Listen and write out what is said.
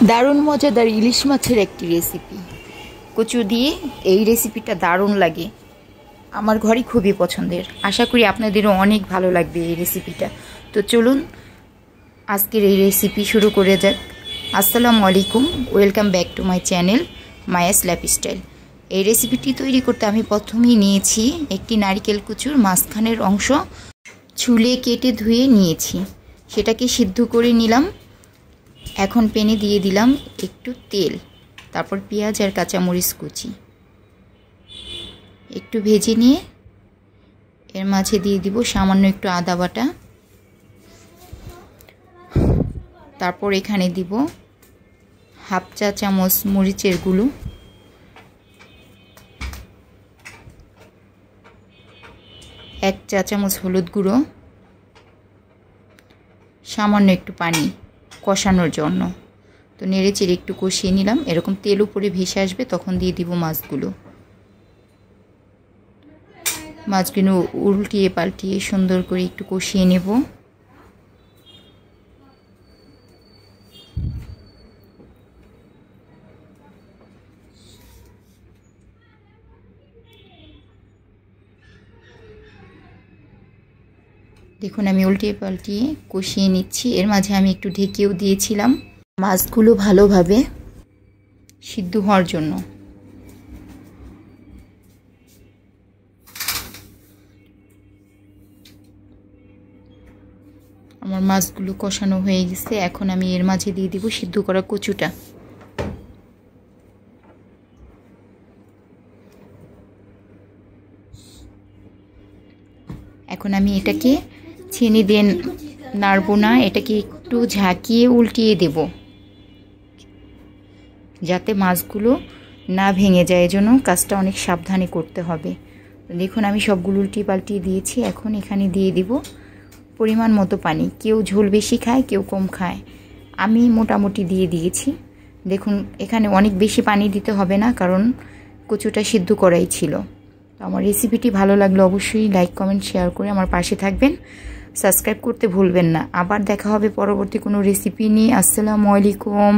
দারুণ মজাদার ইলিশ মাছের একটি রেসিপি। কচু দিয়ে এই রেসিপিটা দারুণ লাগে, আমার ঘরে খুবই পছন্দের। আশা করি আপনাদেরও অনেক ভালো লাগবে এই রেসিপিটা। তো চলুন আজকের এই রেসিপি শুরু করে যাক। আসসালামু আলাইকুম, welcome back to my channel Maya's lifestyle. এই রেসিপিটি তৈরি করতে আমি প্রথমেই নিয়েছি একটি নারকেল কুচুর মাঝখানের অংশ ছুলে কেটে ধুয়ে নিয়েছি, সেটাকে সিদ্ধ করে নিলাম। এখন প্যানে দিয়ে দিলাম একটু তেল, তারপর পেঁয়াজ আর কাঁচামরিচ কুচি একটু ভেজে নিয়ে এর মাঝে দিয়ে দিব সামান্য একটু আদা বাটা। তারপর এখানে দিব হাফ চা চামচ মরিচের গুঁড়ো, 1 চা চামচ হলুদ গুঁড়ো, সামান্য একটু পানি কষানোর জন্য। তো নেড়ে চেড়ে একটু কষিয়ে নিলাম। এরকম তেল উপরে ভেসে আসবে তখন দিয়ে দিব মাছগুলো। মাছগুলো উল্টিয়ে পাল্টিয়ে সুন্দর করে একটু কষিয়ে নেব। দেখুন আমি উল্টিয়ে পাল্টিয়ে কষিয়ে নিচ্ছি। এর মাঝে আমি একটু ঢেকেও দিয়েছিলাম মাছগুলো ভালোভাবে সিদ্ধ হওয়ার জন্য। আমার মাছগুলো কষানো হয়ে গেছে। এখন আমি এর মাঝে দিয়ে দিব সিদ্ধ করা কচুটা। এখন আমি এটাকে ছেনে দিয়ে নাড়ব না, এটাকে একটু ঝাঁকিয়ে উল্টিয়ে দেব যাতে মাছগুলো না ভেঙে যায়। এজন্য কাজটা অনেক সাবধানে করতে হবে। দেখুন আমি সবগুলো উল্টিয়ে পাল্টিয়ে দিয়েছি। এখন এখানে দিয়ে দিব পরিমাণ মতো পানি। কেউ ঝোল বেশি খায়, কেউ কম খায়, আমি মোটামুটি দিয়ে দিয়েছি। দেখুন এখানে অনেক বেশি পানি দিতে হবে না, কারণ কচুটা সিদ্ধ করাই ছিল। তো আমার রেসিপিটি ভালো লাগলে অবশ্যই লাইক কমেন্ট শেয়ার করে আমার পাশে থাকবেন, সাবস্ক্রাইব করতে ভুলবেন না। আবার দেখা হবে পরবর্তী কোনো রেসিপি নিয়ে। আসসালামু আলাইকুম।